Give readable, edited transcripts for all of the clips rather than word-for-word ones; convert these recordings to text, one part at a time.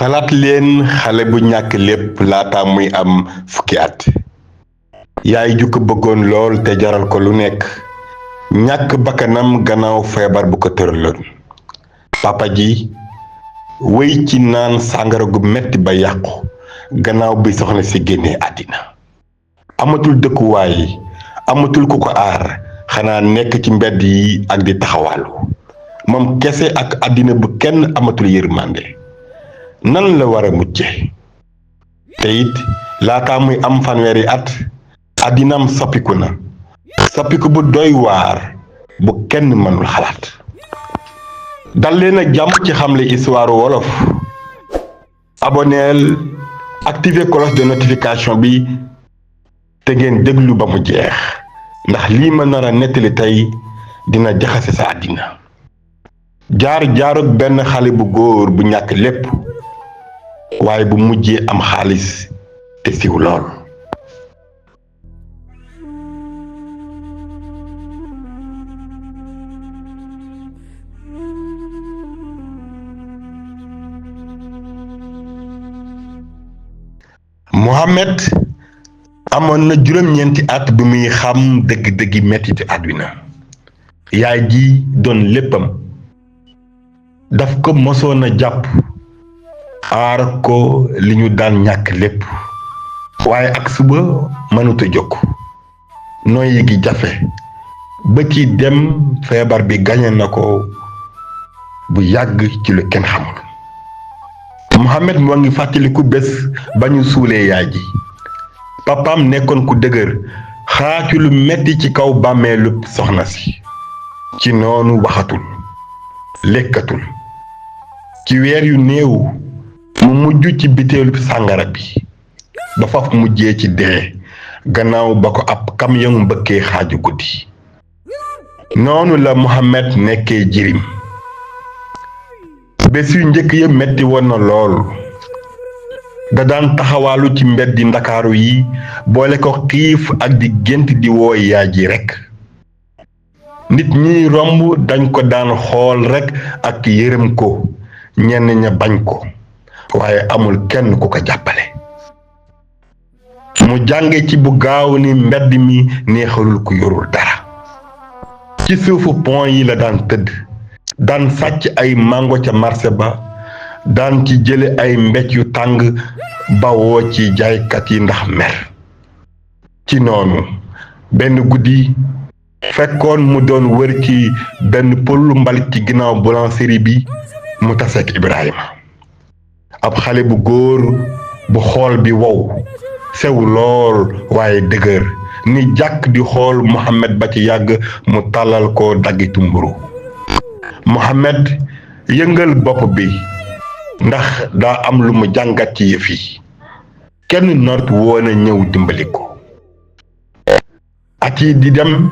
xalaat leen xale bu ñàkk lépp laata muy am fukki at yaay ju ko bëggoon lool te jaral ko lu nekk ñàkk bakkanam gannaaw feebar bu ko tëraloon papa ji wéy ci naan sàngara gu metti ba yàqu gannaaw bi soxna si génnee àddina amatul dëkkuwaay amatul ku ko aar xanaa nekk ci mbedd yi ak di taxawaalu moom kese ak àddina bu kenn amatul yërmande nan la war a mucce te it laata muy am fanweeri at àddinaam soppiku na soppiku bu doy waar bu kenn mënul xalaat dal leen ak jàmm ci xamle histoire wolof aboneel activer cloche de notification bi te ngeen déglu ba mu jeex ndax lii ma nar a nettali tey dina jaxase sa àddina jaarug benn xale bu góor bu ñàkk lépp waaye bu mujjee am xaalis te siiw lool Mohamed amoon na juróom-ñeenti at bi muy xam dëgg-dëggi mettiti àdduna yaay ji doon léppam daf ko mosoon a jàpp aar ko li ñu daan ñàkk lépp waaye ak suba mënuta jóg noyyi gi jafe ba ci dem feebar bi gañe na ko bu yàgg ci lu kenn xamul Mohamed moo ngi fàttaliku bés ba ñu suulee yaay ji papaam nekkoon ku dëgër xaacu lu metti ci kaw bàmmeelu soxna si ci noonu waxatul lekkatul ci weer yu néew mu mujj ci biteelu sàngara bi ba faf mujjee ci dee gannaaw ba ko ab camion mbëkkee xaaju guddi noonu la Mohamed nekkee jirim bés yu njëkk ya metti woon na lool da daan taxawaalu ci mbeddi ndakaaru yi boole ko xiif ak di gént di woo yaay ji rekk nit ñi romb dañ ko daan xool rekk ak yërëm ko ñenn ña bañ ko waaye amul kenn ku ko jàppale mu jànge ci bu gaaw ni mbedd mi neexalul ku yorul dara ci suufu pont yi la daan tëdd daan sàcc ay mango ca marché ba daan ci jële ay mbéj yu tàng bawoo ci jaaykat yi ndax mer ci noonu benn guddi fekkoon mu doon wër ci benn pëlu mbalit ci ginnaaw boulangerie bi mu taseek Ibrahima ab xale bu góor bu xool bi wow sew lool waaye dëgër ni jàkk di xool Mohamed ba ci yàgg mu tàllal ko daggitu mburu Mohamed yëngal bopp bi ndax daa am lu mu jàngat ci yëf yi kenn nort woon a ñëw dimbali ko at yi di dem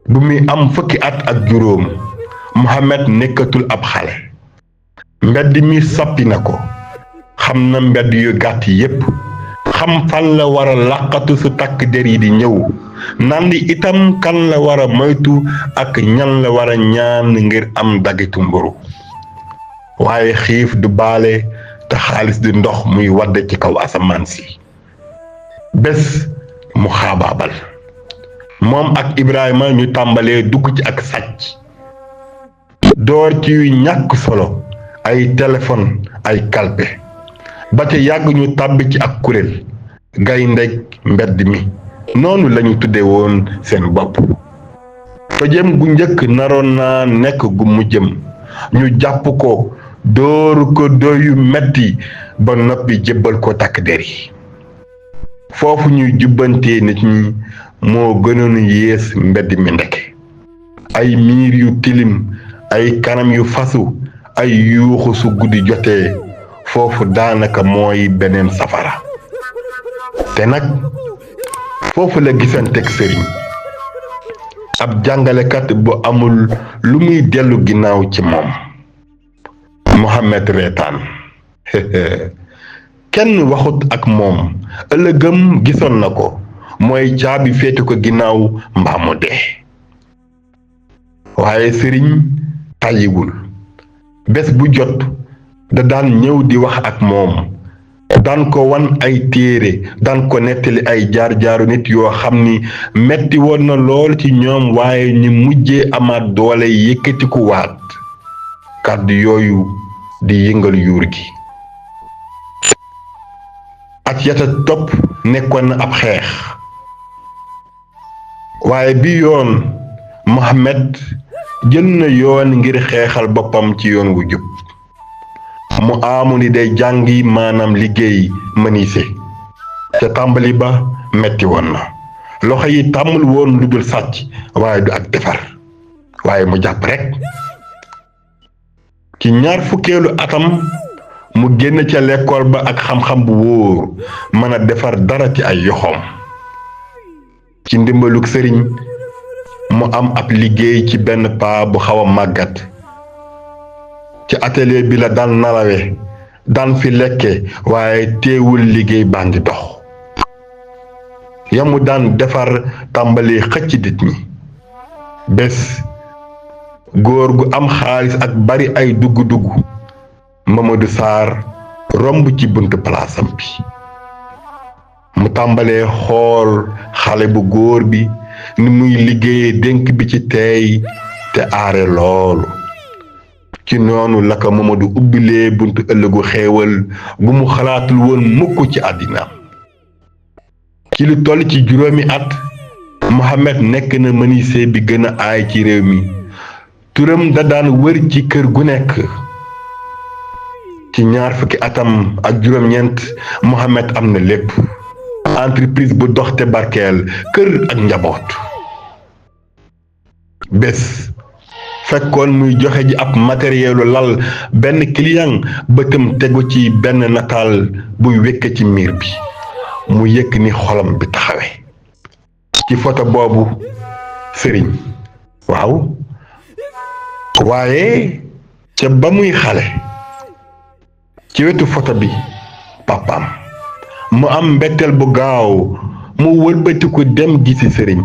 bu muy am fukki at ak juróom Mohamed nekkatul ab xale mbedd mi soppi na ko xam na mbedd yu gàtt yépp xam fan la war a làqatu su takk der yi di ñëw nandi itam kan la war a moytu ak ñan la war a ñaan ngir am dagitu mburu waaye xiif du baale te xaalis di ndox muy wadde ci kaw asamaan si bés mu xaabaabal moom ak Ibrahima ñu tàmbalee dugg ci ak sàcc door ci yu ñàkk solo ay téléphone ay kalpe ba ca yàgg ñu tàbbi ci ak kuréel gaynde mbedd mi noonu lañu tudde woon seen bopp tëjëm gu njëkk naroon naa nekk gu mujjëm ñu jàpp ko dóoru ko doyu metti ba noppi jébbal ko takk der yi foofu ñuy jubbantee nit ñi moo gënoon yées mbedd mi ndeke ay miir yu tilim ay kanam yu fasu ay yuuxu su guddi jotee foofu daanaka mooy beneen safara te nag foofu la gisanteeg sëriñ ab jàngalekat bu amul lu muy dellu ginnaaw ci moom Mohamed reetaan kenn waxut ak moom ëllëgëm gisoon na ko mooy caabi féete ko ginnaaw mbaa mu dee waaye sëriñ tàyyiwul bés bu jot da daan ñëw di wax ak moom daan ko wan ay téere daan ko nettali ay jaar-jaaru nit yoo xam ni metti woon na lool ci ñoom waaye ñu mujjee amaat doole yëkkatiku waat kàddu yooyu di yëngal yuur gi at yata topp nekkoon na ab xeex waaye bi yoon Mohamed jël na yoon ngir xeexal boppam ci yoon wu jub mu aamu ni day jàngi maanaam liggéey menuisier ca tàmbali ba metti woon na loxo yi tàmmul woon lu dul sàcc waaye du ak defar waaye mu jàpp rekk ci ñaar fukkeelu atam mu génn ca lekkool ba ak xam-xam bu wóor mën a defar dara ci ay yoxoom ci ndimbalug sëriñ mu am ab liggéey ci benn paa bu xaw a màggat ci atelier bi la daan nalawe daan fi lekke waaye teewul liggéey baa ngi dox yamu daan defar tàmbali xëcc nit ñi bés góor gu am xaalis ak bari ay dugg-dugg Mamadou Sarr romb ci buntu palaasam bi mu tàmbalee xool xale bu góor bi ni muy liggéeye dénk bi ci teey te aare loolu ci noonu la ko Mamadou ubbilee buntu ëllëgu xeewal gu mu xalaatul woon mukk ci àddinaam ci lu toll ci juróomi at Mohamed nekk na menuisier bi gën a aay ci réew mi turam da daan wër ci kër gu nekk ci ñaar fukki atam ak juróom-ñeent Mohamed am na lépp entreprise bu dox te barkeel kër ak njaboot bés fekkoon muy joxe ji ab matérielu lal benn client bëtam tegu ci benn nataal buy wékk ci miir bi mu yëkk ni xolam bi taxawe ci photo boobu sëriñ waaw waaye ca ba muy xale ci wetu photo bi papaam mu am mbetteel bu gaaw mu wëlbatiku dem gisi sëriñ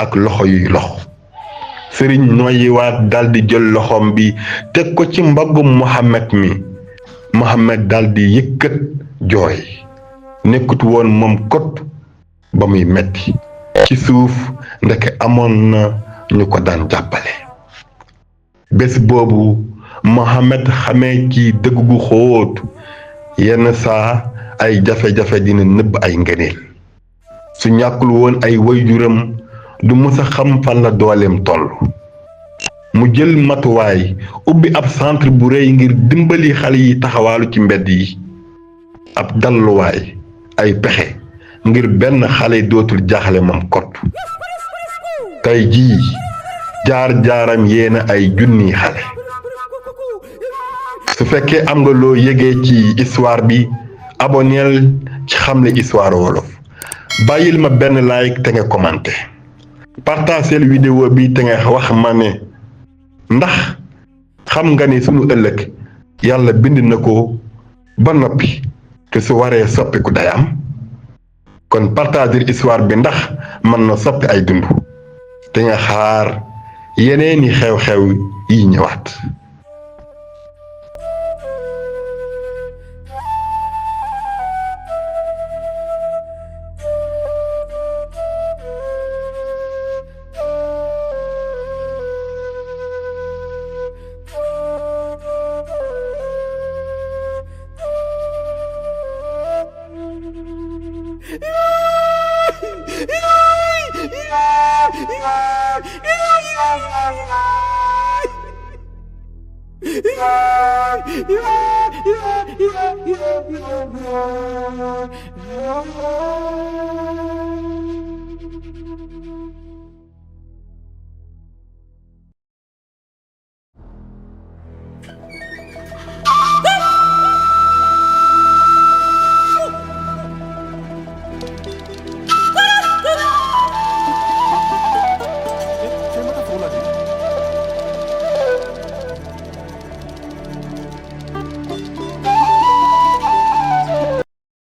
ak loxo yuy lox sëriñ noyyiwaat daldi jël loxoom bi teg ko ci mbaggum Mohamed daldi yëkkat jooy nekkut woon moom kot ba muy metti ci suuf ndeke amoon na ñu ko daan jàppale bés boobu Mohamed xamee ci dëgg gu xóot yenn saa ay jafe-jafe dina nëbb ay ngëneel su ñàkkul woon ay waajuram du mës a xam fan la dooleem toll mu jël matuwaay ubbi ab centre bu rëy ngir dimbali xale yi taxawaalu ci mbedd yi ab dalluwaay ay pexe ngir benn xale dootul jaaxle moom kot tey jii jaar-jaaram yéena ay junniy xale su fekkee am nga loo yëgee ci histoire bi aboneel ci Xamle Histoire Wolof bàyyil ma benn like te nga commenté partageel vidéo bi te nga wax ma ne ndax xam nga ni sunu ëllëg yàlla bind na ko ba noppi te su waree soppiku day am kon partager histoire bi ndax mën na soppi ay dund te nga xaar yeneeni xew-xew yi ñëwaat Yeah.